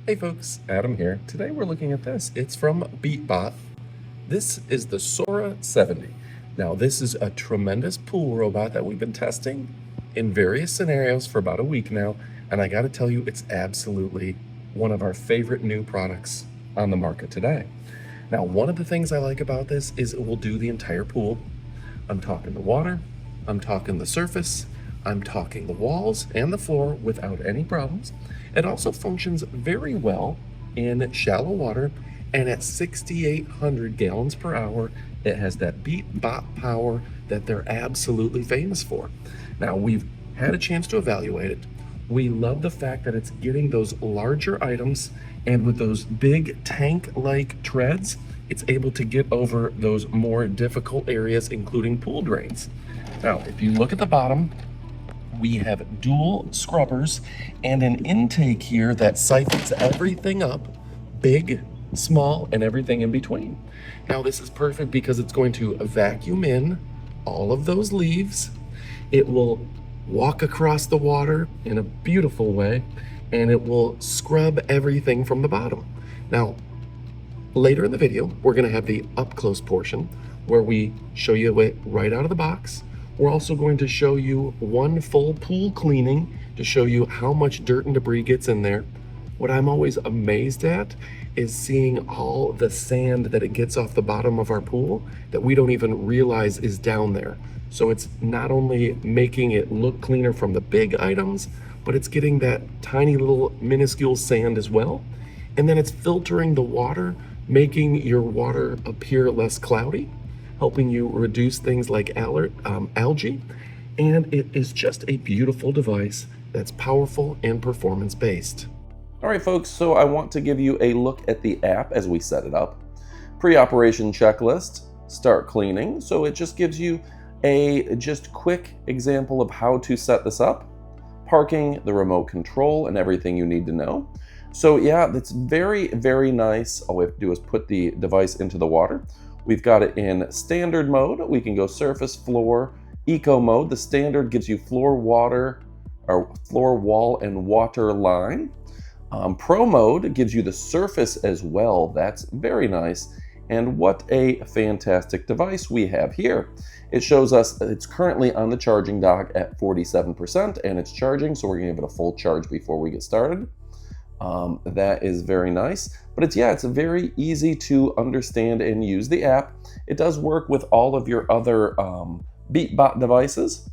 Hey folks, Adam here. Today we're looking at this. It's from Beatbot. This is the Sora 70. Now this is a tremendous pool robot that we've been testing in various scenarios for about a week now, and I gotta tell you, it's absolutely one of our favorite new products on the market today. Now, one of the things I like about this is it will do the entire pool. I'm talking the water, I'm talking the surface, I'm talking the walls and the floor without any problems. It also functions very well in shallow water, and at 6,800 gallons per hour, it has that beat-bot power that they're absolutely famous for. Now, we've had a chance to evaluate it. We love the fact that it's getting those larger items, and with those big tank-like treads, it's able to get over those more difficult areas, including pool drains. Now, if you look at the bottom, we have dual scrubbers and an intake here that siphons everything up, big, small, and everything in between. Now, this is perfect because it's going to vacuum in all of those leaves. It will walk across the water in a beautiful way, and it will scrub everything from the bottom. Now, later in the video, we're going to have the up close portion where we show you it right out of the box. We're also going to show you one full pool cleaning to show you how much dirt and debris gets in there. What I'm always amazed at is seeing all the sand that it gets off the bottom of our pool that we don't even realize is down there. So it's not only making it look cleaner from the big items, but it's getting that tiny little minuscule sand as well. And then it's filtering the water, making your water appear less cloudy, helping you reduce things like algae. And it is just a beautiful device that's powerful and performance-based. All right, folks, so I want to give you a look at the app as we set it up. Pre-operation checklist, start cleaning. So it just gives you a just quick example of how to set this up. Parking, the remote control, and everything you need to know. So yeah, that's very, very nice. All we have to do is put the device into the water. We've got it in standard mode. We can go surface, floor, eco mode. The standard gives you floor, water, or floor, wall, and water line. Pro mode gives you the surface as well. That's very nice. And what a fantastic device we have here. It shows us that it's currently on the charging dock at 47%, and it's charging, so we're gonna give it a full charge before we get started. That is very nice, but it's very easy to understand and use the app. It does work with all of your other Beatbot devices.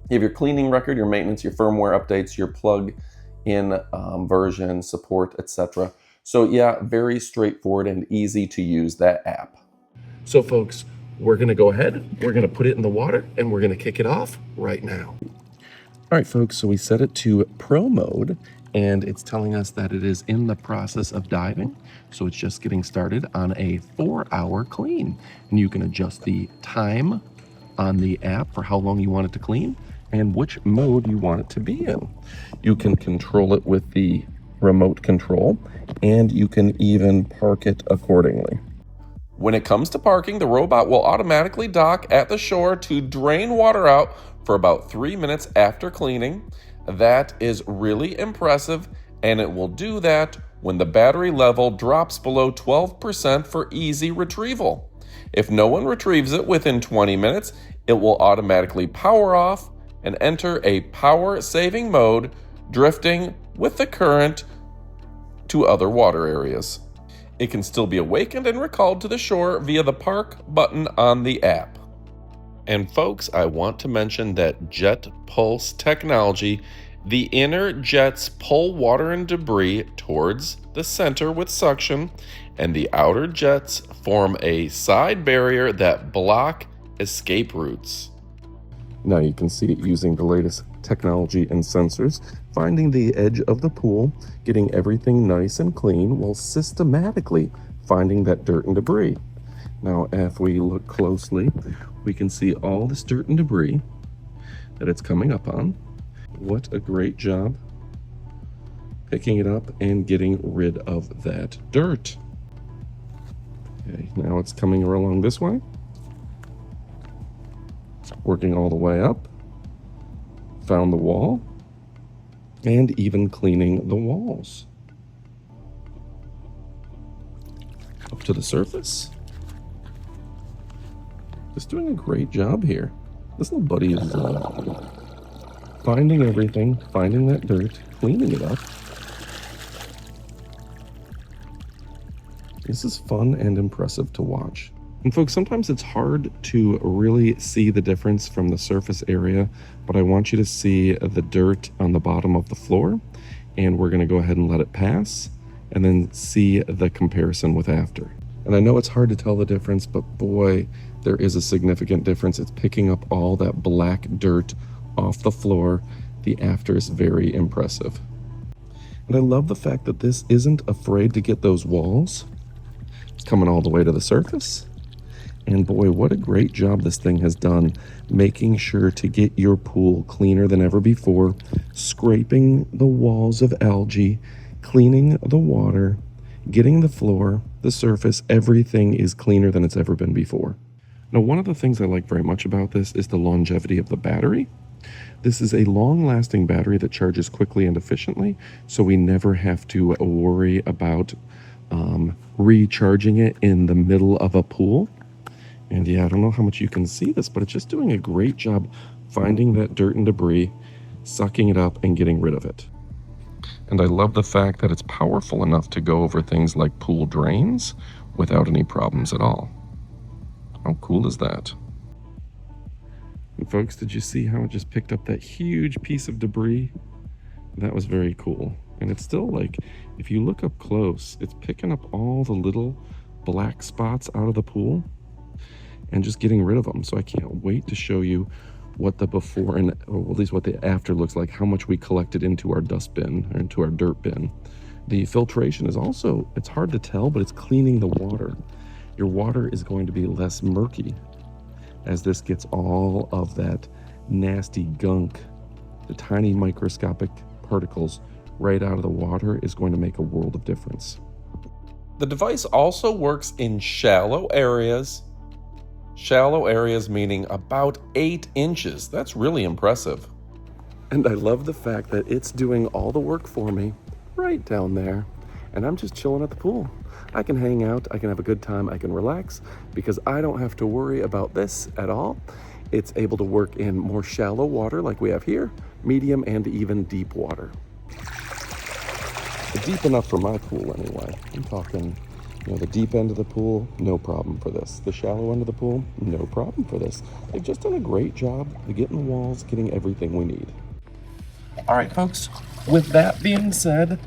You have your cleaning record, your maintenance, your firmware updates, your plug-in version support, etc. So yeah, very straightforward and easy to use that app. So folks, we're gonna go ahead, we're gonna put it in the water, and we're gonna kick it off right now. All right, folks, so we set it to Pro mode, and it's telling us that it is in the process of diving. So it's just getting started on a 4-hour clean. And you can adjust the time on the app for how long you want it to clean and which mode you want it to be in. You can control it with the remote control, and you can even park it accordingly. When it comes to parking, the robot will automatically dock at the shore to drain water out for about 3 minutes after cleaning. That is really impressive, and it will do that when the battery level drops below 12% for easy retrieval. If no one retrieves it within 20 minutes, it will automatically power off and enter a power-saving mode, drifting with the current to other water areas. It can still be awakened and recalled to the shore via the park button on the app. And folks, I want to mention that jet pulse technology, the inner jets pull water and debris towards the center with suction, and the outer jets form a side barrier that block escape routes. Now you can see it using the latest technology and sensors, finding the edge of the pool, getting everything nice and clean while systematically finding that dirt and debris. Now, if we look closely, we can see all this dirt and debris that it's coming up on. What a great job picking it up and getting rid of that dirt. Okay, now it's coming along this way, working all the way up, found the wall, and even cleaning the walls. up to the surface. Just doing a great job here. This little buddy is finding everything, finding that dirt, cleaning it up. This is fun and impressive to watch. And folks, sometimes it's hard to really see the difference from the surface area, but I want you to see the dirt on the bottom of the floor, and we're gonna go ahead and let it pass, and then see the comparison with after. And I know it's hard to tell the difference, but boy, there is a significant difference. It's picking up all that black dirt off the floor. The after is very impressive. And I love the fact that this isn't afraid to get those walls. It's coming all the way to the surface. And boy, what a great job this thing has done, making sure to get your pool cleaner than ever before, scraping the walls of algae, cleaning the water, getting the floor, the surface, everything is cleaner than it's ever been before. Now, one of the things I like very much about this is the longevity of the battery. This is a long-lasting battery that charges quickly and efficiently, so we never have to worry about recharging it in the middle of a pool. And yeah, I don't know how much you can see this, but it's just doing a great job finding that dirt and debris, sucking it up, and getting rid of it. And I love the fact that it's powerful enough to go over things like pool drains without any problems at all. How cool is that? And folks, did you see how it just picked up that huge piece of debris? That was very cool. And it's still like, if you look up close, it's picking up all the little black spots out of the pool and just getting rid of them. So I can't wait to show you what the before and, or at least what the after looks like, how much we collected into our dust bin or into our dirt bin. The filtration is also, it's hard to tell, but it's cleaning the water. Your water is going to be less murky as this gets all of that nasty gunk, the tiny microscopic particles right out of the water is going to make a world of difference. The device also works in shallow areas. Shallow areas meaning about 8 inches. That's really impressive. And I love the fact that it's doing all the work for me right down there. And I'm just chilling at the pool. I can hang out, I can have a good time, I can relax because I don't have to worry about this at all. It's able to work in more shallow water like we have here, medium and even deep water. Deep enough for my pool anyway. I'm talking, the deep end of the pool, no problem for this. The shallow end of the pool, no problem for this. They've just done a great job of getting the walls, getting everything we need. All right, folks, with that being said,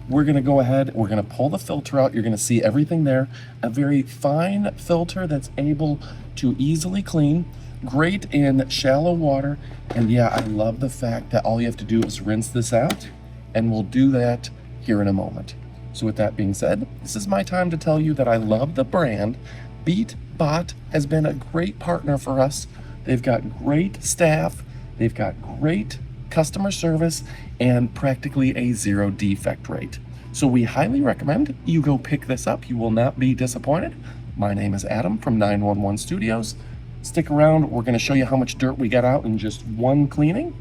we're gonna go ahead, we're gonna pull the filter out. You're gonna see everything there. A very fine filter that's able to easily clean, great in shallow water. And yeah, I love the fact that all you have to do is rinse this out, and we'll do that here in a moment. So with that being said, this is my time to tell you that I love the brand. Beatbot has been a great partner for us. They've got great staff, they've got great customer service, and practically a 0 defect rate. So we highly recommend you go pick this up. You will not be disappointed. My name is Adam from 911 Studios. Stick around, we're gonna show you how much dirt we got out in just one cleaning.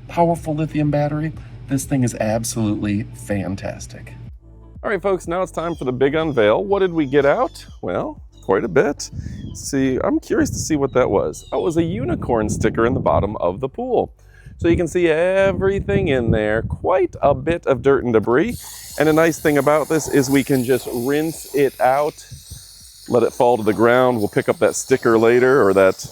Powerful lithium battery. This thing is absolutely fantastic. All right, folks, now it's time for the big unveil. What did we get out? Well, quite a bit. See, I'm curious to see what that was. Oh, it was a unicorn sticker in the bottom of the pool. So you can see everything in there, quite a bit of dirt and debris. And the nice thing about this is we can just rinse it out, let it fall to the ground. We'll pick up that sticker later, or that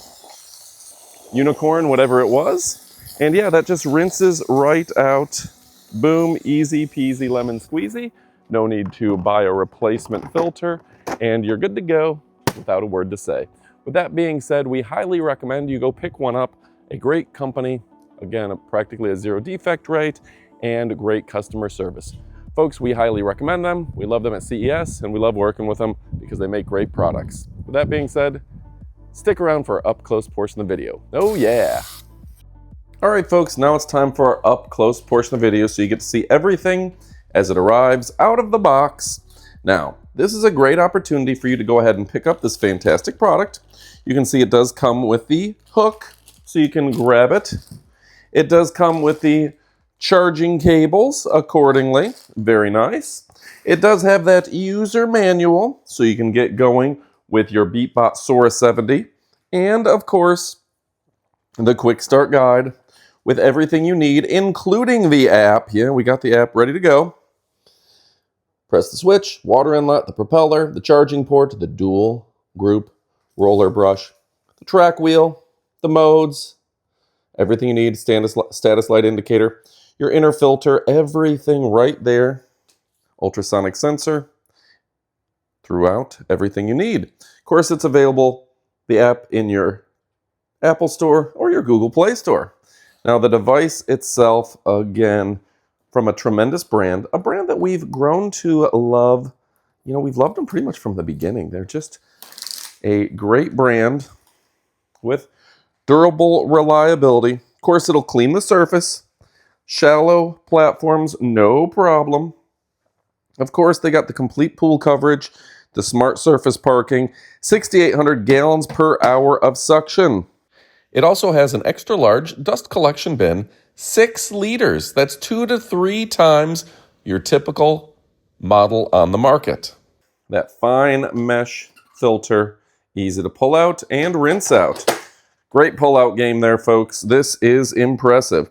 unicorn, whatever it was. And yeah, that just rinses right out. Boom, easy peasy lemon squeezy. No need to buy a replacement filter, and you're good to go without a word to say. With that being said, we highly recommend you go pick one up. A great company, again, practically a 0 defect rate, and great customer service. Folks, we highly recommend them. We love them at CES, and we love working with them because they make great products. With that being said, stick around for our up-close portion of the video. Oh yeah! All right, folks, now it's time for our up-close portion of the video so you get to see everything as it arrives out of the box. Now, this is a great opportunity for you to go ahead and pick up this fantastic product. You can see it does come with the hook, so you can grab it. It does come with the charging cables accordingly. Very nice. It does have that user manual, so you can get going with your Beatbot Sora 70. And of course, the quick start guide with everything you need, including the app. Yeah, we got the app ready to go. Press the switch, water inlet, the propeller, the charging port, the dual group roller brush, the track wheel, the modes, everything you need, status light indicator, your inner filter, everything right there. Ultrasonic sensor throughout, everything you need. Of course, it's available, the app, in your Apple Store or your Google Play Store. Now, the device itself, again, from a tremendous brand, a brand that we've grown to love. You know, we've loved them pretty much from the beginning. They're just a great brand with durable reliability. Of course, it'll clean the surface. Shallow platforms, no problem. Of course, they got the complete pool coverage, the smart surface parking, 6,800 gallons per hour of suction. It also has an extra large dust collection bin, 6 liters. That's 2 to 3 times your typical model on the market. That fine mesh filter, easy to pull out and rinse out. Great pull-out game there, folks. This is impressive.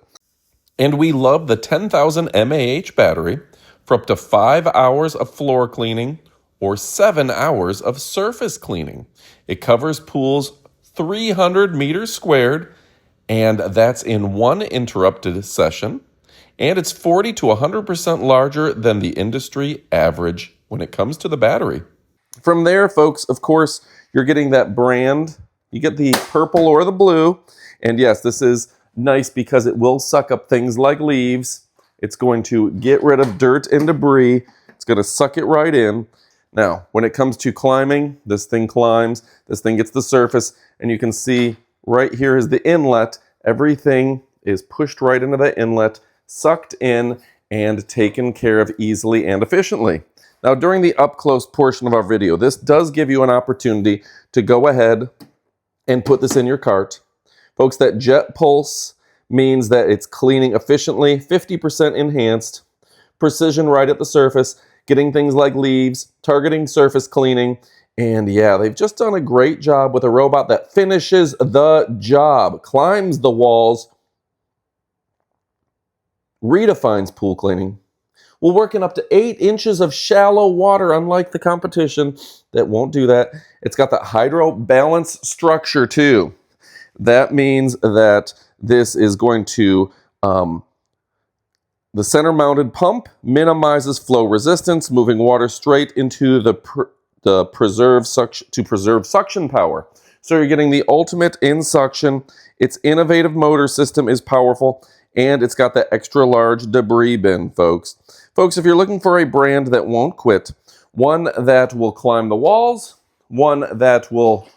And we love the 10,000 mAh battery for up to 5 hours of floor cleaning or 7 hours of surface cleaning. It covers pools 300 meters squared, and that's in one interrupted session. And it's 40 to 100% larger than the industry average when it comes to the battery. From there, folks, of course, you're getting that brand. You get the purple or the blue. And yes, this is nice because it will suck up things like leaves. It's going to get rid of dirt and debris. It's going to suck it right in. Now, when it comes to climbing, this thing climbs. This thing gets the surface. And you can see right here is the inlet. Everything is pushed right into the inlet, sucked in, and taken care of easily and efficiently. Now, during the up-close portion of our video, this does give you an opportunity to go ahead and put this in your cart. Folks, that jet pulse means that it's cleaning efficiently, 50% enhanced, precision right at the surface, getting things like leaves, targeting surface cleaning. And yeah, they've just done a great job with a robot that finishes the job, climbs the walls, redefines pool cleaning, will work in up to 8 inches of shallow water, unlike the competition that won't do that. It's got that hydro balance structure too. That means that this is going to, the center mounted pump minimizes flow resistance, moving water straight into the preserve suction power. So you're getting the ultimate in suction. Its innovative motor system is powerful, and it's got that extra large debris bin, folks. Folks, if you're looking for a brand that won't quit, one that will climb the walls, one that will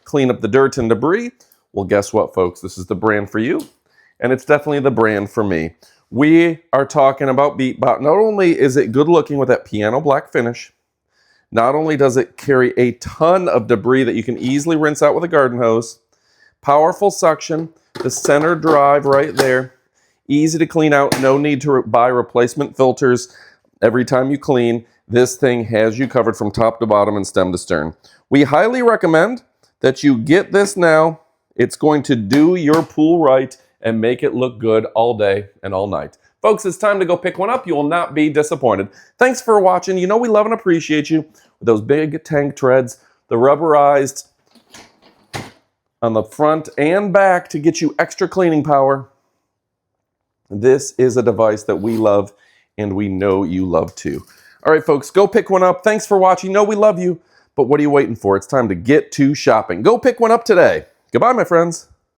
clean up the dirt and debris, well, guess what, folks? This is the brand for you, and it's definitely the brand for me. We are talking about Beatbot. Not only is it good looking with that piano black finish, not only does it carry a ton of debris that you can easily rinse out with a garden hose, powerful suction, the center drive right there, easy to clean out, no need to buy replacement filters every time you clean. This thing has you covered from top to bottom and stem to stern. We highly recommend that you get this now. It's going to do your pool right and make it look good all day and all night. Folks, it's time to go pick one up. You will not be disappointed. Thanks for watching. You know we love and appreciate you with those big tank treads, the rubberized on the front and back to get you extra cleaning power. This is a device that we love and we know you love too. All right, folks, go pick one up. Thanks for watching. You know we love you, but what are you waiting for? It's time to get to shopping. Go pick one up today. Goodbye, my friends.